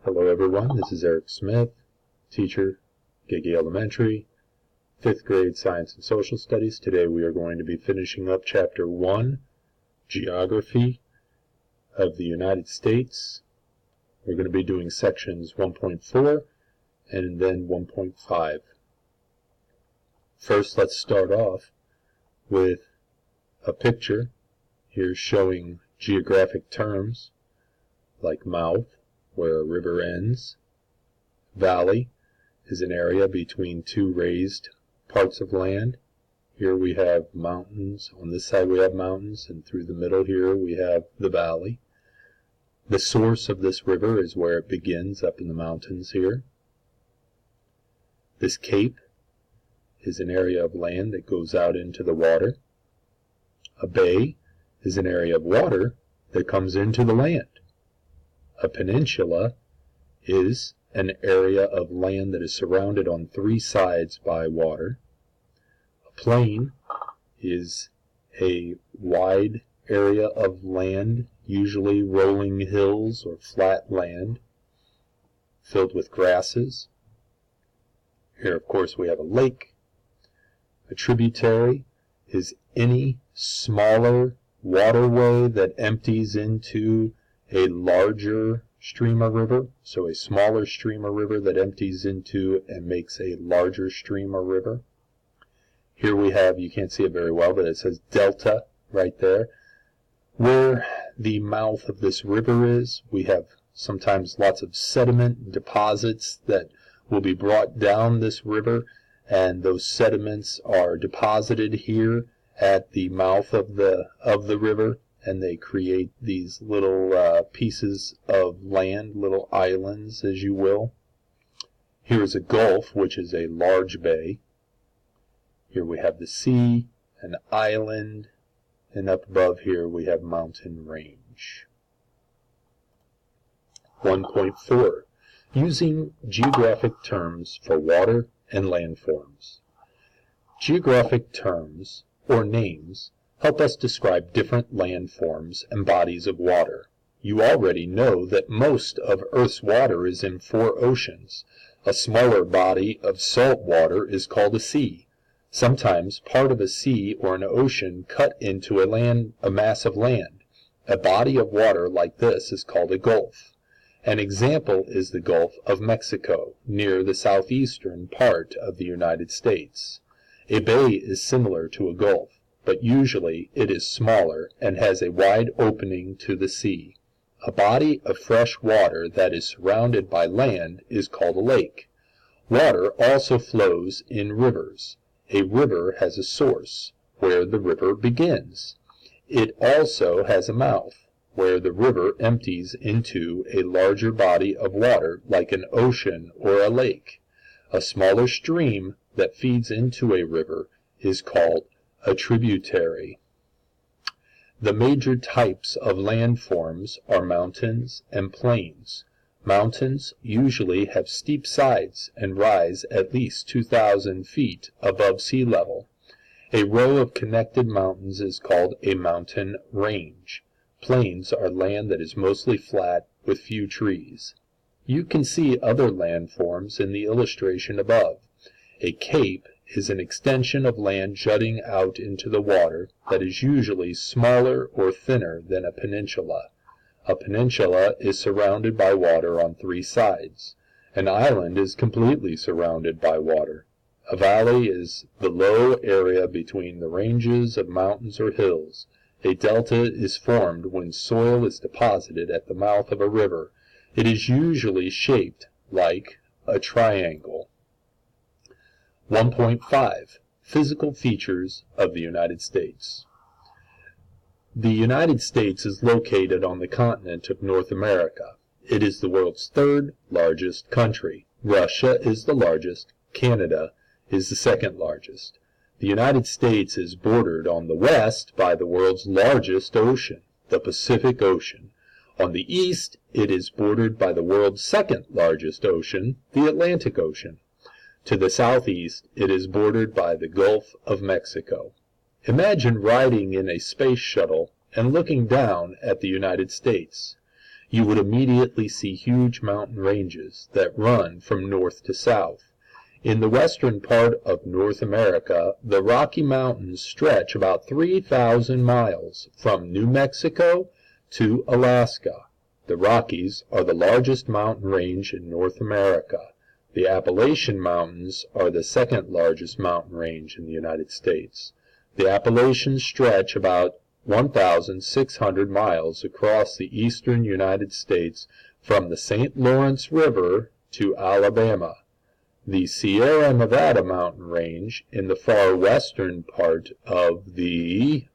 Hello everyone, this is Eric Smith, teacher, Gigi Elementary, 5th grade Science and Social Studies. Today we are going to be finishing up Chapter 1, Geography of the United States. We're going to be doing sections 1.4 and then 1.5. First, let's start off with a picture here showing geographic terms like mouth, where a river ends. Valley is an area between two raised parts of land. Here we have mountains. On this side we have mountains, and through the middle here we have the valley. The source of this river is where it begins, up in the mountains here. This cape is an area of land that goes out into the water. A bay is an area of water that comes into the land. A peninsula is an area of land that is surrounded on three sides by water. A plain is a wide area of land, usually rolling hills or flat land, filled with grasses. Here, of course, we have a lake. A tributary is any smaller waterway that empties into a larger stream or river, so a smaller stream or river that empties into and makes a larger stream or river. Here we have, you can't see it very well, but it says delta right there. Where the mouth of this river is, we have sometimes lots of sediment deposits that will be brought down this river, and those sediments are deposited here at the mouth of the river, and they create these little pieces of land, little islands, as you will. Here is a gulf, which is a large bay. Here we have the sea, an island, and up above here we have mountain range. 1.4. Using geographic terms for water and landforms. Geographic terms, or names, help us describe different landforms and bodies of water. You already know that most of Earth's water is in 4 oceans. A smaller body of salt water is called a sea. Sometimes part of a sea or an ocean cut into a mass of land. A body of water like this is called a gulf. An example is the Gulf of Mexico, near the southeastern part of the United States. A bay is similar to a gulf, but usually it is smaller and has a wide opening to the sea. A body of fresh water that is surrounded by land is called a lake. Water also flows in rivers. A river has a source, where the river begins. It also has a mouth, where the river empties into a larger body of water like an ocean or a lake. A smaller stream that feeds into a river is called a tributary. The major types of landforms are mountains and plains. Mountains usually have steep sides and rise at least 2,000 feet above sea level. A row of connected mountains is called a mountain range. Plains are land that is mostly flat with few trees. You can see other landforms in the illustration above. A cape is an extension of land jutting out into the water that is usually smaller or thinner than a peninsula. A peninsula is surrounded by water on 3 sides. An island is completely surrounded by water. A valley is the low area between the ranges of mountains or hills. A delta is formed when soil is deposited at the mouth of a river. It is usually shaped like a triangle. 1.5. Physical features of the United States. The United States is located on the continent of North America. It is the world's 3rd largest country. Russia is the largest. Canada is the 2nd largest. The United States is bordered on the west by the world's largest ocean, the Pacific Ocean. On the east, it is bordered by the world's 2nd largest ocean, the Atlantic Ocean. To the southeast, it is bordered by the Gulf of Mexico. Imagine riding in a space shuttle and looking down at the United States. you would immediately see huge mountain ranges that run from north to south. In the western part of North America, the Rocky Mountains stretch about 3,000 miles from New Mexico to Alaska. The Rockies are the largest mountain range in North America. The Appalachian Mountains are the second largest mountain range in the United States. The Appalachians stretch about 1,600 miles across the eastern United States from the St. Lawrence River to Alabama. The Sierra Nevada mountain range in the far western part of the,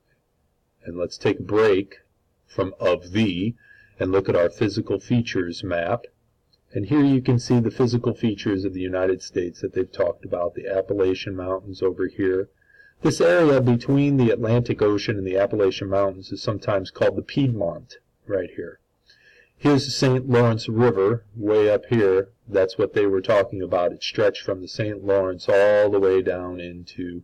and let's take a break from of the, and look at our physical features map. And here you can see the physical features of the United States that they've talked about, the Appalachian Mountains over here. This area between the Atlantic Ocean and the Appalachian Mountains is sometimes called the Piedmont, right here. Here's the St. Lawrence River, way up here. That's what they were talking about. It stretched from the St. Lawrence all the way down into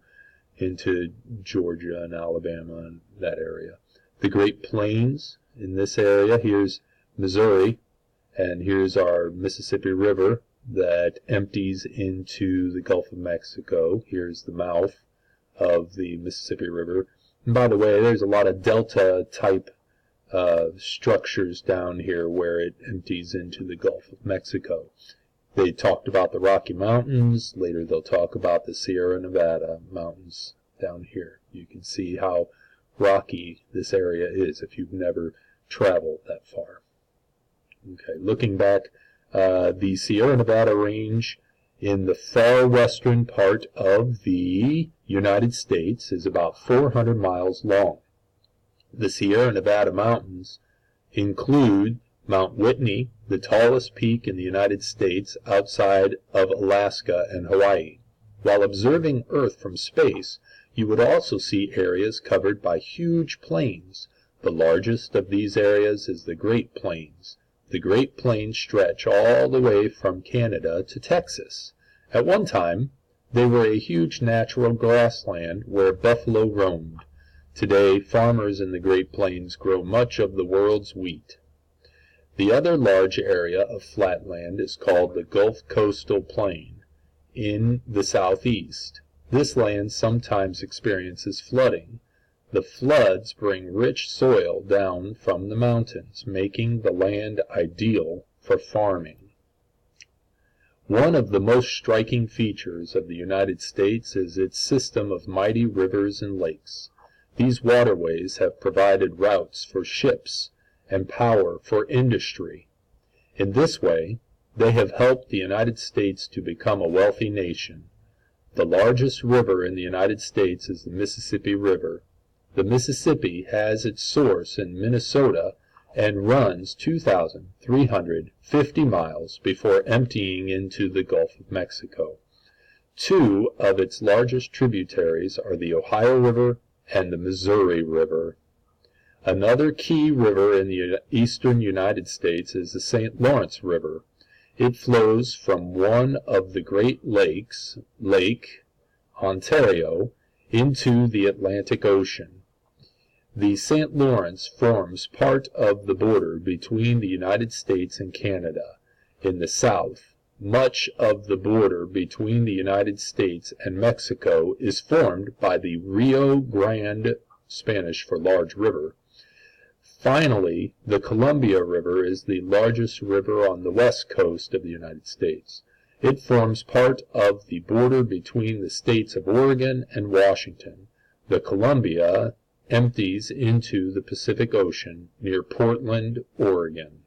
Georgia and Alabama and that area. The Great Plains in this area, here's Missouri, and here's our Mississippi River that empties into the Gulf of Mexico. Here's the mouth of the Mississippi River. And by the way, there's a lot of delta type structures down here where it empties into the Gulf of Mexico. They talked about the Rocky Mountains. Later they'll talk about the Sierra Nevada mountains down here. You can see how rocky this area is if you've never traveled that far. Okay, looking back, the Sierra Nevada range in the far western part of the United States is about 400 miles long. The Sierra Nevada mountains include Mount Whitney, the tallest peak in the United States outside of Alaska and Hawaii. While observing Earth from space, you would also see areas covered by huge plains. The largest of these areas is the Great Plains. The Great Plains stretch all the way from Canada to Texas. At one time, they were a huge natural grassland where buffalo roamed. Today, farmers in the Great Plains grow much of the world's wheat. The other large area of flatland is called the Gulf Coastal Plain in the southeast. This land sometimes experiences flooding. The floods bring rich soil down from the mountains, making the land ideal for farming. One of the most striking features of the United States is its system of mighty rivers and lakes. These waterways have provided routes for ships and power for industry. In this way, they have helped the United States to become a wealthy nation. The largest river in the United States is the Mississippi River. The Mississippi has its source in Minnesota and runs 2,350 miles before emptying into the Gulf of Mexico. Two of its largest tributaries are the Ohio River and the Missouri River. Another key river in the eastern United States is the St. Lawrence River. It flows from one of the Great Lakes, Lake Ontario, into the Atlantic Ocean. The St. Lawrence forms part of the border between the United States and Canada. In the south, much of the border between the United States and Mexico is formed by the Rio Grande, Spanish for large river. Finally, the Columbia River is the largest river on the west coast of the United States. It forms part of the border between the states of Oregon and Washington. The Columbia empties into the Pacific Ocean near Portland, Oregon.